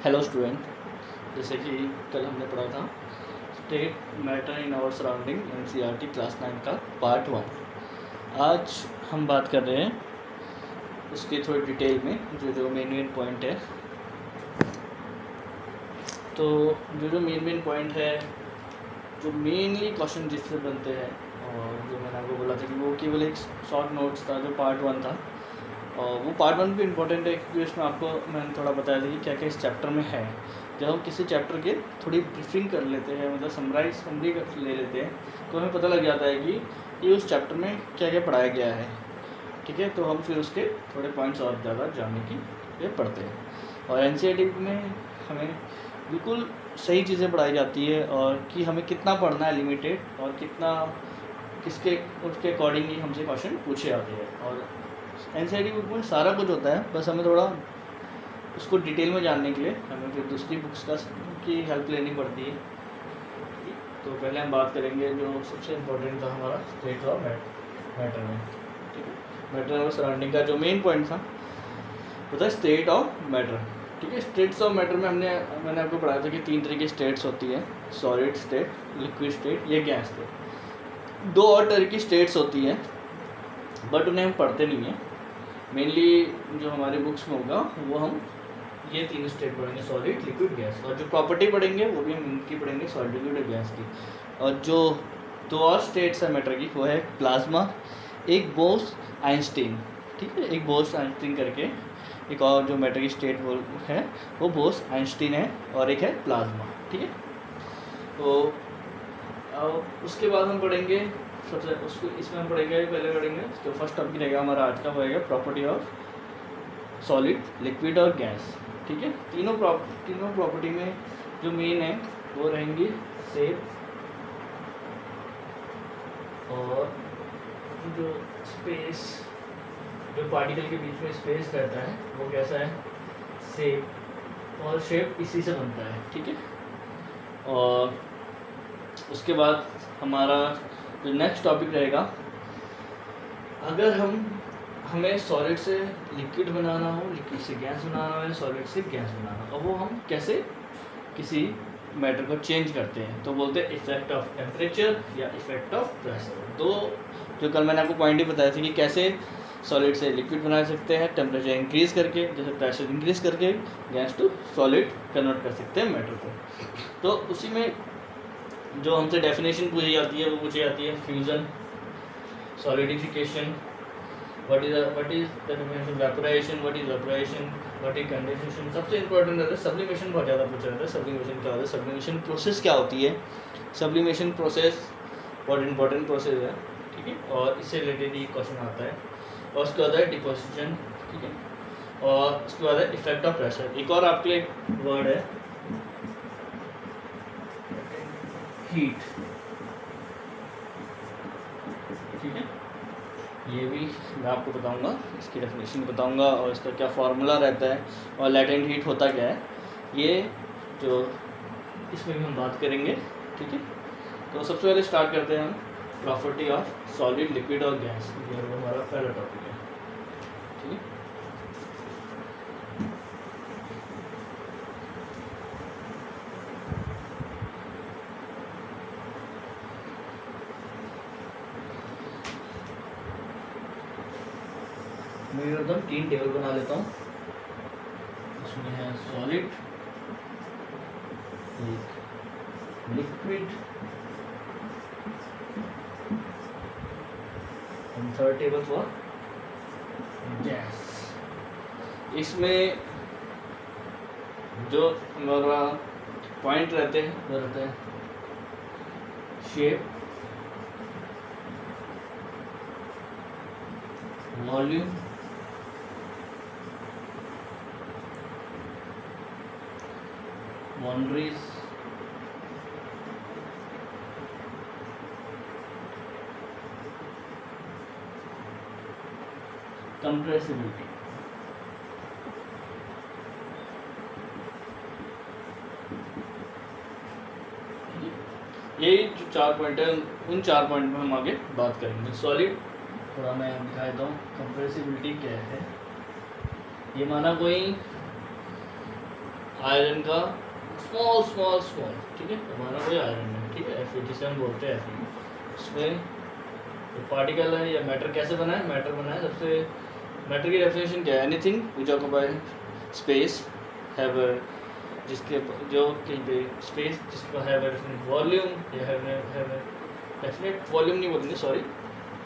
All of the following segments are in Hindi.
हेलो स्टूडेंट, जैसे कि कल हमने पढ़ा था state matter in our surrounding NCERT class 9 का पार्ट 1। आज हम बात कर रहे हैं उसके थोड़ी डिटेल में जो मेन पॉइंट है। तो जो मेन पॉइंट है, जो मेनली क्वेश्चन जिससे बनते हैं, और जो मैंने आपको बोला था कि वो केवल एक शॉर्ट नोट्स था जो पार्ट 1 था। और वो पार्ट 1 भी इम्पोर्टेंट है क्योंकि उसमें आपको मैंने थोड़ा बताया था कि क्या क्या इस चैप्टर में है। जब हम किसी चैप्टर के थोड़ी ब्रीफिंग कर लेते हैं, मतलब समरी कर ले लेते हैं, तो हमें पता लग जाता है कि उस चैप्टर में क्या क्या पढ़ाया गया है। ठीक है, तो हम फिर उसके थोड़े पॉइंट्स और ज़्यादा जानने की ये पढ़ते हैं। और एनसीईआरटी में हमें बिल्कुल सही चीज़ें पढ़ाई जाती है, और कि हमें कितना पढ़ना है लिमिटेड, और कितना किसके उसके अकॉर्डिंग ही हमसे क्वेश्चन पूछे जाते हैं। और एनसीईआरटी बुक में सारा कुछ होता है, बस हमें थोड़ा उसको डिटेल में जानने के लिए हमें फिर दूसरी बुक्स की हेल्प लेनी पड़ती है। तो पहले हम बात करेंगे जो सबसे इम्पोर्टेंट था हमारा स्टेट ऑफ मैटर में। ठीक है, मैटर और सराउंडिंग का जो मेन पॉइंट था वो था स्टेट ऑफ मैटर। ठीक है, स्टेट्स ऑफ मैटर में मैंने आपको पढ़ाया था कि 3 तरह की स्टेट्स होती है, सॉलिड स्टेट, लिक्विड स्टेट या गैस स्टेट। 2 और तरह की स्टेट्स होती हैं, बट उन्हें हम पढ़ते नहीं हैं। मेनली जो हमारे बुक्स में होगा वो हम ये 3 स्टेट पढ़ेंगे, सॉलिड, लिक्विड, गैस। और जो प्रॉपर्टी पढ़ेंगे वो भी हम इनकी पढ़ेंगे, सॉलिड, लिक्विड और गैस की। और जो 2 और स्टेट्स है मैटर की वो है प्लाज्मा, एक बोस आइंस्टीन। ठीक है, एक बोस आइंस्टीन करके एक और जो मैटर की स्टेट वो है वो बोस आइंस्टीन है, और एक है प्लाज्मा। ठीक है, तो उसके बाद हम पढ़ेंगे सबसे उसको इसमें हम पढ़ेंगे पहले पढ़ेंगे जो फर्स्ट टॉपिक रहेगा हमारा आज का, वो रहेगा प्रॉपर्टी ऑफ सॉलिड, लिक्विड और गैस। ठीक है, तीनों प्रॉपर्टी में जो मेन है वो रहेंगी शेप, और जो स्पेस, जो पार्टिकल के बीच में स्पेस रहता है वो कैसा है, शेप, और शेप इसी से बनता है। ठीक है, और उसके बाद हमारा जो नेक्स्ट टॉपिक रहेगा, अगर हमें सॉलिड से लिक्विड बनाना हो, लिक्विड से गैस बनाना हो, या सॉलिड से गैस बनाना हो, और वो हम कैसे किसी मैटर को चेंज करते हैं, तो बोलते हैं इफेक्ट ऑफ टेम्परेचर या इफेक्ट ऑफ प्रेशर। दो जो कल मैंने आपको पॉइंट ही बताया था कि कैसे सॉलिड से लिक्विड बना सकते हैं टेम्परेचर इंक्रीज़ करके, जैसे प्रेशर इंक्रीज़ करके गैस टू सॉलिड कन्वर्ट कर सकते हैं मैटर को। तो उसी में जो हमसे डेफिनेशन पूछी जाती है वो पूछी जाती है fusion, solidification, what is the definition of evaporation, what is evaporation, what is condensation। सबसे इंपॉर्टेंट रहता है सब्लिमेशन, बहुत ज़्यादा पूछा जाता है। सब्लिमेशन क्या होता है, सब्लिमेशन प्रोसेस क्या होती है, सब्लिमेशन प्रोसेस बहुत इंपॉर्टेंट प्रोसेस है। ठीक है, और इससे रिलेटेड ही क्वेश्चन आता है। और उसके बाद है डिपोजिशन। ठीक है, और उसके बाद है इफेक्ट ऑफ प्रेशर। एक और आपके लिए वर्ड है हीट। ठीक है, ये भी मैं आपको बताऊंगा, इसकी डेफिनेशन बताऊंगा, और इसका क्या फार्मूला रहता है, और लैटेंट हीट होता क्या है, ये जो इसमें भी हम बात करेंगे। ठीक है, तो सबसे पहले स्टार्ट करते हैं हम प्रॉपर्टी ऑफ सॉलिड, लिक्विड और गैस। ये हमारा पहला टॉपिक है। ठीक है, मैं एकदम 3 टेबल बना लेता हूँ। इसमें है सॉलिड, लिक्विड, और थर्ड टेबल फॉर गैस। इसमें जो हमारा पॉइंट रहते हैं वो रहते हैं शेप, वॉल्यूम, बाउंड्रीज, कंप्रेसिबिलिटी। यही जो 4 पॉइंट है, उन 4 पॉइंट में हम आगे बात करेंगे। सॉलिड थोड़ा मैं दिखा देता हूँ, कंप्रेसिबिलिटी क्या है। ये माना कोई आयरन का स्मॉल स्मॉल स्मॉल, ठीक है, हमारा कोई आयरन है, ठीक है, Fe जिसे हम बोलते हैं Fe। इसमें पार्टिकल है या मैटर कैसे बना है, मैटर बना है सबसे, मैटर की डेफिनेशन क्या है, anything which occupy space have जिसके जो कहीं पे स्पेस जिसका हैव डेफिनेट वॉल्यूम या हैव डेफिनेट वॉल्यूम नहीं बोलेंगे, sorry,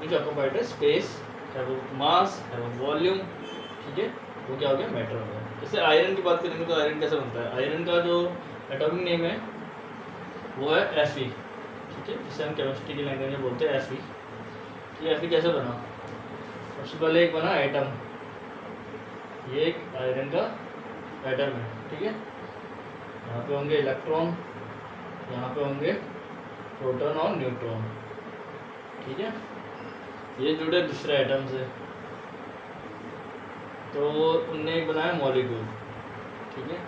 which occupied space have mass have volume, ठीक है, वो क्या हो गया, मैटर हो गया। जैसे आयरन की बात करेंगे तो आयरन कैसे बनता है, आयरन का जो एटॉमिक नेम है वो है Fe, ठीक है, जिसे हम केमिस्ट्री की लैंग्वेज में बोलते हैं Fe। ये Fe कैसे बना, सबसे पहले एक बना एटम, ये एक आयरन का एटम है, ठीक है, यहाँ पे होंगे इलेक्ट्रॉन, यहाँ पे होंगे प्रोटॉन और न्यूट्रॉन, ठीक है, ये जुड़े दूसरे एटम से, तो उनने एक बनाया मॉलिक्यूल, ठीक है,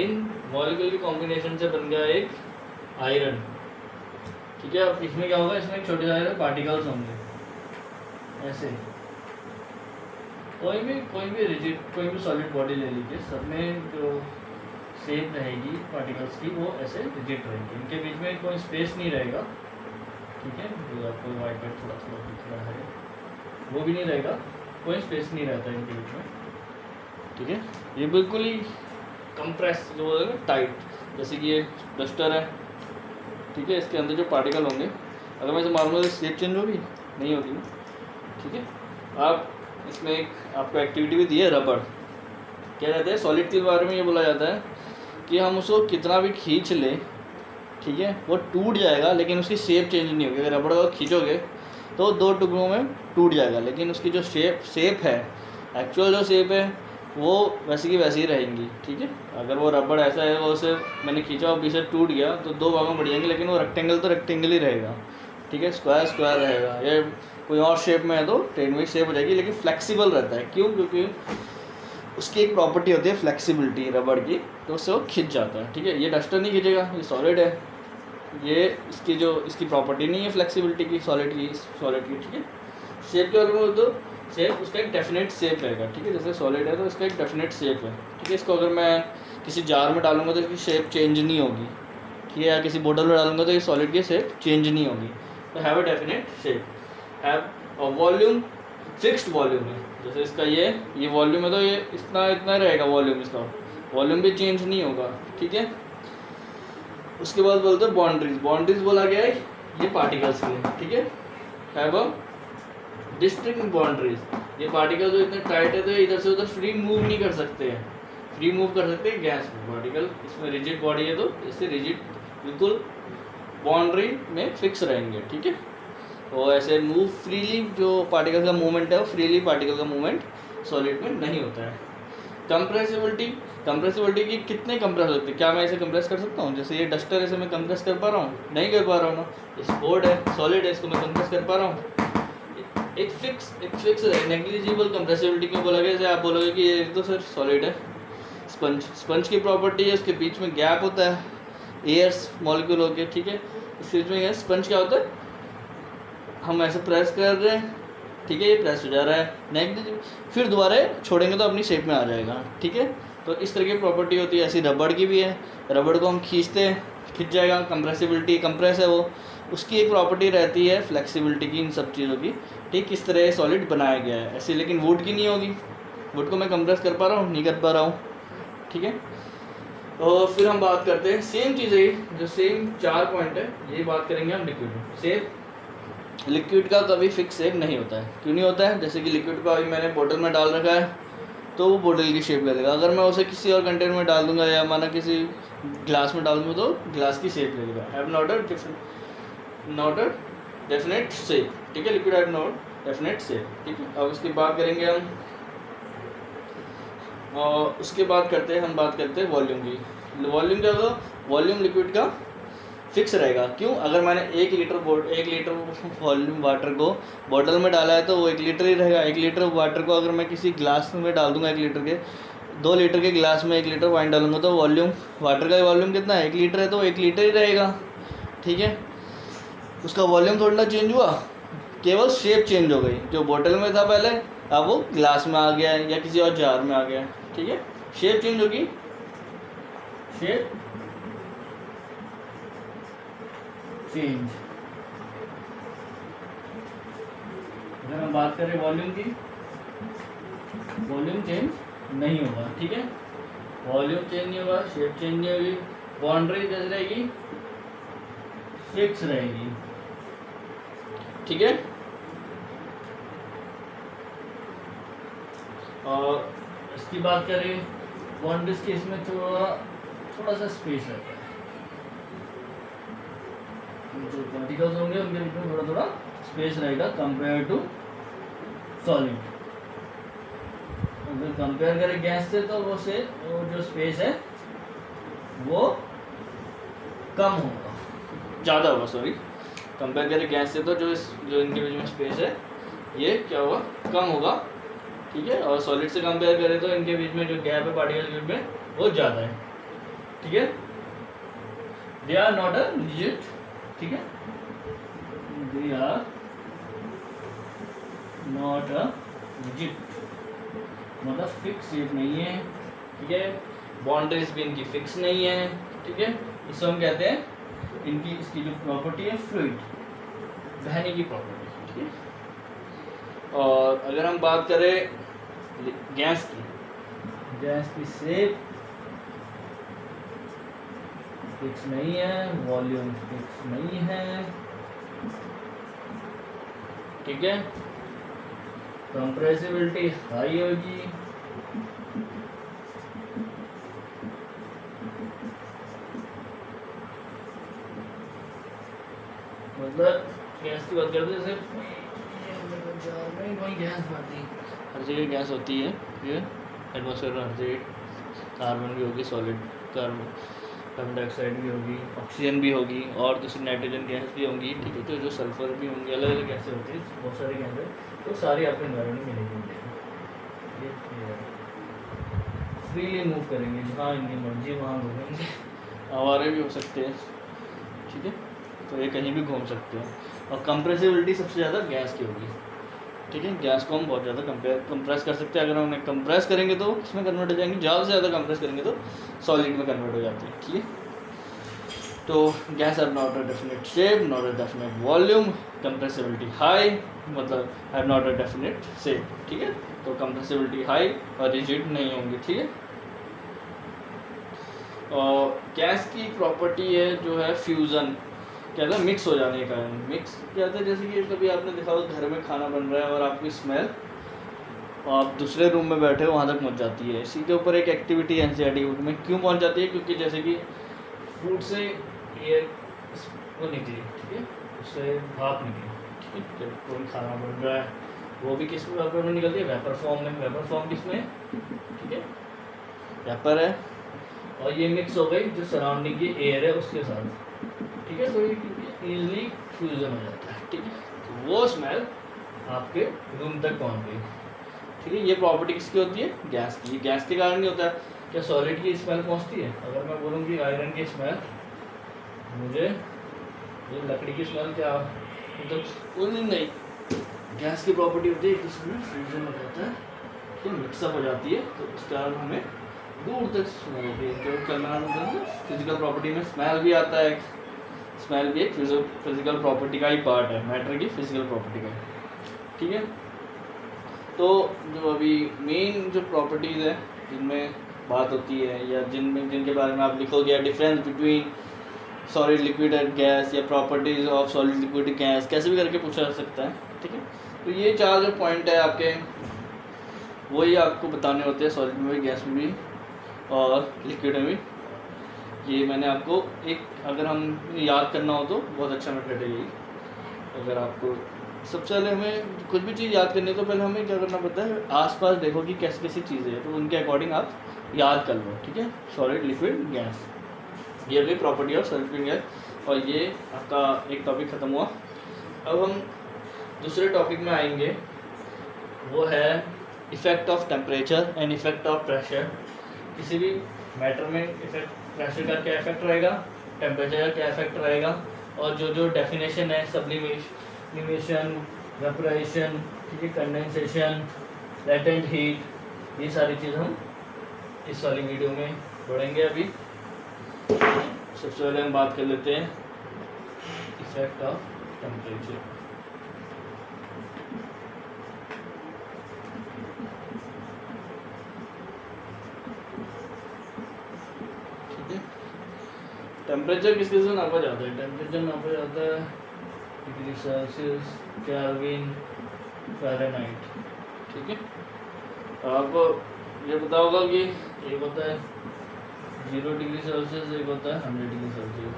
इन मॉलिक्यूल के कॉम्बिनेशन से बन गया एक आयरन, ठीक है। अब इसमें क्या होगा, इसमें एक छोटे सारे पार्टिकल्स होंगे ऐसे, कोई भी रिजिड कोई भी सॉलिड बॉडी ले लीजिए, सब में जो शेप रहेगी पार्टिकल्स की वो ऐसे रिजिड रहेगी, इनके बीच में कोई स्पेस नहीं रहेगा, ठीक है, जो आपको वाइट वाइट थोड़ा थोड़ा दिख रहा है वो भी नहीं रहेगा, कोई स्पेस नहीं रहता इनके बीच में, ठीक है, ये बिल्कुल ही कंप्रेस जो है टाइट, जैसे कि ये डस्टर है, ठीक है, इसके अंदर जो पार्टिकल होंगे अगर मैं इसे मारूंगा तो शेप चेंज होगी, नहीं होगी, ठीक है। आप इसमें एक आपको एक्टिविटी भी दी है, रबड़, क्या कहते हैं, सॉलिड के बारे में ये बोला जाता है कि हम उसको कितना भी खींच लें, ठीक है, वो टूट जाएगा लेकिन उसकी शेप चेंज नहीं होगी। अगर रबड़ को खींचोगे तो 2 टुकड़ों में टूट जाएगा, लेकिन उसकी जो शेप है, एक्चुअल जो शेप है वो वैसी की वैसी ही रहेंगी, ठीक है। अगर वो रबड़ ऐसा है, वो उसे मैंने खींचा और पीछे टूट गया तो 2 भागों में बढ़ जाएंगे, लेकिन वो रेक्टेंगल तो रेक्टेंगल ही रहेगा, ठीक है, स्क्वायर स्क्वायर रहेगा। ये कोई और शेप में है तो ट्रेनविक शेप हो जाएगी, लेकिन फ्लेक्सिबल रहता है, क्यों, क्योंकि उसकी एक प्रॉपर्टी होती है फ्लेक्सिबिलिटी रबड़ की, तो उससे वो खिंच जाता है, ठीक है। ये डस्टर नहीं खींचेगा, ये सॉलिड है, ये इसकी प्रॉपर्टी नहीं है फ्लेक्सिबिलिटी की, सॉलिड की, ठीक है। शेप के बारे में तो शेप उसका एक डेफिनेट शेप रहेगा, ठीक है, जैसे सॉलिड है तो इसका एक डेफिनेट शेप है, ठीक है। इसको अगर मैं किसी जार में डालूंगा तो इसकी शेप चेंज नहीं होगी, ठीक है, या किसी बोतल में डालूंगा तो ये सॉलिड की शेप चेंज नहीं होगी, तो have a definite shape, have a volume, fixed volume है, जैसे इसका ये वॉल्यूम है तो ये इतना रहेगा वॉल्यूम, इसका वॉल्यूम भी चेंज नहीं होगा, ठीक है। उसके बाद बोलते हैं बाउंड्रीज बोला गया है ये पार्टिकल्स के लिए, ठीक है, हैव अ डिस्टिंक्ट बाउंड्रीज, ये पार्टिकल जो इतने टाइट है तो इधर से उधर फ्री मूव नहीं कर सकते हैं, फ्री मूव कर सकते हैं गैस में पार्टिकल, इसमें रिजिड बॉडी है तो इससे रिजिड बिल्कुल बाउंड्री में फिक्स रहेंगे, ठीक है। तो ऐसे मूव फ्रीली, जो पार्टिकल का मूवमेंट है वो फ्रीली पार्टिकल का मूवमेंट सॉलिड में नहीं होता है। कंप्रेसिबिलिटी की कितने कंप्रेस होते हैं, क्या मैं इसे कंप्रेस कर सकता हूँ, जैसे ये डस्टर है इसे मैं कंप्रेस कर पा रहा हूँ, नहीं कर पा रहा हूँ ना, इस बोर्ड है सॉलिड है इसको मैं कंप्रेस कर पा रहा हूँ, एक फिक्स नेग्लिजिबल कंप्रेसिबिलिटी क्यों बोला गया, जैसे आप बोलोगे कि ये तो सर सॉलिड है, स्पंज की प्रॉपर्टी है, उसके बीच में गैप होता है, एयर्स मॉलिक्यूल होके, ठीक है, इस बीच में स्पंज क्या होता है, हम ऐसे प्रेस कर रहे हैं, ठीक है, ये प्रेस हो जा रहा है, नेग्लिजिबल, फिर दोबारा छोड़ेंगे तो अपनी शेप में आ जाएगा, ठीक है। तो इस तरह की प्रॉपर्टी होती है, ऐसी रबड़ की भी है, रबड़ को हम खींचते हैं खिंच जाएगा, कंप्रेसिबिलिटी, कंप्रेस है वो, उसकी एक प्रॉपर्टी रहती है फ्लेक्सिबिलिटी की, इन सब चीज़ों की, ठीक, किस तरह सॉलिड बनाया गया है ऐसे, लेकिन वुड की नहीं होगी, वुड को मैं कंप्रेस कर पा रहा हूँ, नहीं कर पा रहा हूँ, ठीक है। तो फिर हम बात करते हैं सेम चीज़ है, जो सेम 4 पॉइंट है, ये बात करेंगे हम लिक्विड सेम। लिक्विड का कभी फिक्स शेप नहीं होता है, क्यों नहीं होता है, जैसे कि लिक्विड को अभी मैंने बोतल में डाल रखा है तो वो बोतल की शेप ले लेगा, अगर मैं उसे किसी और कंटेनर में डाल दूंगा या माना किसी ग्लास में डाल दूंगा तो ग्लास की शेप ले लेगा, have not a definite shape, ठीक है, liquid have not definite shape, ठीक है। अब उसकी बात करेंगे हम, और उसके बाद हम बात करते हैं वॉल्यूम की। वॉल्यूम क्या होगा, वॉल्यूम लिक्विड का फिक्स रहेगा, क्यों, अगर मैंने 1 लीटर वॉल्यूम वाटर को बॉटल में डाला है तो वो 1 लीटर ही रहेगा। 1 लीटर वाटर को अगर मैं किसी ग्लास में डाल दूंगा, 2 लीटर के ग्लास में 1 लीटर वाइन डालूंगा तो वॉल्यूम, वाटर का वॉल्यूम कितना है, 1 लीटर है तो 1 लीटर ही रहेगा, ठीक है। उसका वॉल्यूम थोड़ा चेंज हुआ, केवल शेप चेंज हो गई, जो बोतल में था पहले अब वो ग्लास में आ गया या किसी और जार में आ गया, ठीक है, शेप चेंज होगी, शेप चेंज। अगर हम बात करें वॉल्यूम की, वॉल्यूम चेंज नहीं होगा, ठीक है, वॉल्यूम चेंज नहीं होगा, शेप चेंज नहीं होगी, बाउंड्री जैसे रहेगी, फिक्स रहेगी, ठीक है। और इसकी बात करें बाउंड्रीज की, इसमें थोड़ा सा स्पेस रहता है, जो पार्टिकल्स होंगे उनके बीच में थोड़ा स्पेस रहेगा कंपेयर टू सॉलिड। अगर कंपेयर करें गैस से तो वो जो स्पेस है वो कम होगा, ज़्यादा होगा, सॉरी, कंपेयर करें गैस से तो जो इनके बीच में स्पेस है ये क्या होगा, कम होगा, ठीक है। और सॉलिड से कंपेयर करें तो इनके बीच में जो गैप है पार्टिकल के बीच में वो ज़्यादा है, ठीक है। They are not a rigid, ठीक है, they are not a rigid, मतलब फिक्स शेप नहीं है, ठीक है, बाउंड्रीज भी इनकी फिक्स नहीं है, ठीक है। इसको हम कहते हैं, इसकी जो प्रॉपर्टी है फ्लूइड, बहने की प्रॉपर्टी, ठीक है। और अगर हम बात करें गैस की शेप फिक्स नहीं है, वॉल्यूम फिक्स नहीं है, ठीक है, कंप्रेसिबिलिटी हाई होगी, मतलब गैस की बात करते हैं, जैसे गैस बढ़ती, हर जगह गैस होती है, ये एटमॉस्फेयर में हर जगह कार्बन भी होगी, सॉलिड कार्बन डाइऑक्साइड भी होगी, ऑक्सीजन भी होगी, और दूसरी नाइट्रोजन गैस भी होंगी, ठीक है। तो जो सल्फर भी होंगी, अलग अलग गैसें होती है, बहुत सारी गैसें, तो सारी आपको एनवायरमेंट में मिलेगी, फ्रीली मूव करेंगे, जहाँ इनकी मर्जी वहाँ घूमेंगे, आवारे भी हो सकते हैं, ठीक है, तो ये कहीं भी घूम सकते हैं। और कंप्रेसिबिलिटी सबसे ज़्यादा गैस की होगी, ठीक है, गैस को हम बहुत ज़्यादा कंप्रेस कर सकते हैं। अगर हम उन्हें कंप्रेस करेंगे तो किसमें कन्वर्ट हो जाएंगे, ज़्यादा से ज़्यादा कंप्रेस करेंगे तो सॉलिड में कन्वर्ट हो जाती है, ठीक है। तो gas have not a definite shape, not a definite volume, compressibility high, मतलब have not a definite shape, ठीक है। तो कंप्रेसिबिलिटी हाई और रिजिड नहीं होंगी, ठीक है। और गैस की प्रॉपर्टी है जो है फ्यूज़न, कहते हैं मिक्स हो जाने का, मिक्स कहते हैं, जैसे कि कभी आपने देखा होगा घर में खाना बन रहा है और आपकी स्मेल आप दूसरे रूम में बैठे हो वहाँ तक पहुँच जाती है। इसी के ऊपर एक एक्टिविटी एनसीईआरटी में क्यों पहुँच जाती है, क्योंकि जैसे कि फूड से ये वो निकली, ठीक है, उससे भाप निकली, ठीक है, जब कोई खाना बन रहा है वो भी किस वेपर में निकलती है, वेपर फॉर्म में, वेपर फॉर्म किस में, ठीक है, वेपर है, और ये मिक्स हो गई जो सराउंडिंग की एयर है उसके साथ, ठीक है, तो ये ईजिली फ्यूजन हो जाता है, ठीक है, तो वो स्मेल आपके रूम तक पहुंच गई, ठीक है। ये प्रॉपर्टी किसकी होती है, गैस की। गैस के कारण नहीं होता है, क्या सॉलिड की स्मेल पहुंचती है। अगर मैं बोलूँ कि आयरन की स्मेल, मुझे ये लकड़ी की स्मेल क्या, मतलब वो नहीं, गैस की प्रॉपर्टी होती है कि इसमें फ्यूजन हो जाता है, ठीक है, मिक्सअप हो जाती है, तो उस कारण हमें दूर तक स्मेल होती है। जो करना फिजिकल प्रॉपर्टी में स्मेल भी आता है, स्मेल भी एक फिजिकल प्रॉपर्टी का ही पार्ट है, मैटर की फिजिकल प्रॉपर्टी का, ठीक है। तो जो अभी मेन जो प्रॉपर्टीज़ है जिनमें बात होती है, या जिनके बारे में आप लिखोगे, या difference between solid liquid and gas, या properties of solid liquid gas, कैसे भी करके पूछा जा सकता है, ठीक है। तो ये 4 जो पॉइंट है आपके, वही आपको बताने होते हैं, सॉलिड में भी, गैस में भी, और लिक्विड में भी। ये मैंने आपको एक, अगर हम याद करना हो तो बहुत अच्छा मेथड है यही। अगर आपको सबसे पहले हमें कुछ भी चीज़ याद करनी है तो पहले हमें क्या करना पड़ता है, आसपास देखो कि कैसी कैसी चीज़ें हैं, तो उनके अकॉर्डिंग आप याद कर लो, ठीक है। सॉलिड लिक्विड गैस, ये भी property of solid liquid gas, और ये आपका एक टॉपिक ख़त्म हुआ। अब हम दूसरे टॉपिक में आएंगे, वो है effect of temperature and effect of pressure. किसी भी मैटर में इफेक्ट, प्रेशर का क्या इफेक्ट रहेगा, टेम्परेचर का क्या इफेक्ट रहेगा, और जो डेफिनेशन है सब्लिमेशन, वेपोराइजेशन, ठीक है, कंडेंसेशन, लेटेंट हीट, ये सारी चीज़ हम इस वाली वीडियो में पढ़ेंगे अभी, सबसे पहले हम बात कर लेते हैं इफेक्ट ऑफ टेम्परेचर। ठीक है, टेम्परेचर किस से नापा जाता है? टेम्परेचर नापा जाता है डिग्री सेल्सियस, केल्विन, फ़ारेनहाइट। ठीक है, आपको ये पता होगा कि एक होता है 0 डिग्री सेल्सियस, एक होता है 100 डिग्री सेल्सियस,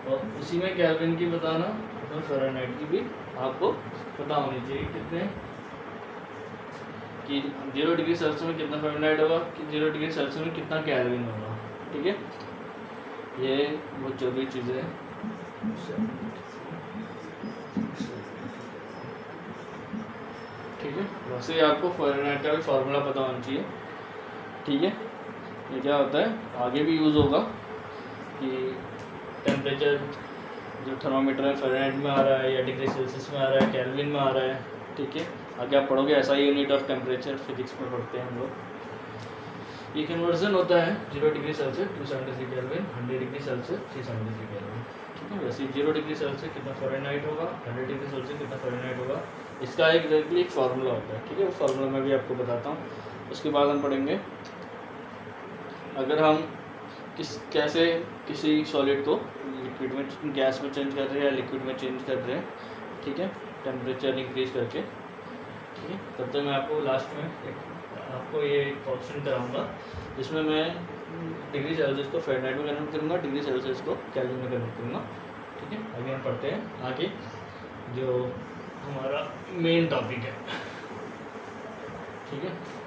और उसी में केल्विन की बताना और फ़ारेनहाइट की भी आपको पता होनी चाहिए कितने, कि 0 डिग्री सेल्सियस में कितना फ़ारेनहाइट होगा, कि 0 डिग्री सेल्सियस में कितना केल्विन होगा। ठीक है, ये बहुत जरूरी चीज़ें हैं। ठीक है, वैसे ही आपको फ़ारेनहाइट का भी फार्मूला पता होना चाहिए। ठीक है, ये क्या होता है, आगे भी यूज़ होगा कि टेम्परेचर जो थर्मामीटर है फ़ारेनहाइट में आ रहा है या डिग्री सेल्सियस में आ रहा है, केल्विन में आ रहा है। ठीक है, आगे आप पढ़ोगे ऐसा ही यूनिट ऑफ टेम्परेचर फिजिक्स में पढ़ते हैं हम लोग। ये कन्वर्जन होता है 0 degree Celsius 273 kelvin, 100 degree Celsius 373 kelvin. ठीक है, वैसे 0 डिग्री सेल्सियस कितना फ़ारेनहाइट होगा, 100 डिग्री सेल्सियस कितना फ़ारेनहाइट होगा, इसका एग्जैक्टली एक फार्मूला होता है। ठीक है, वो फार्मूला मैं भी आपको बताता हूँ। उसके बाद हम पढ़ेंगे अगर हम कैसे किसी सॉलिड को लिक्विड में, गैस में चेंज कर रहे हैं या लिक्विड में चेंज कर रहे हैं। ठीक है, टेम्परेचर इंक्रीज करके। ठीक है, तब तक मैं आपको लास्ट में आपको ये ऑप्शन कराऊंगा जिसमें मैं डिग्री सेल्सियस को फ़ारेनहाइट में कन्वर्ट करूँगा, डिग्री सेल्सियस को केल्विन में कन्वर्ट करूँगा। ठीक है, अभी हम पढ़ते हैं आगे जो हमारा मेन टॉपिक है। ठीक है।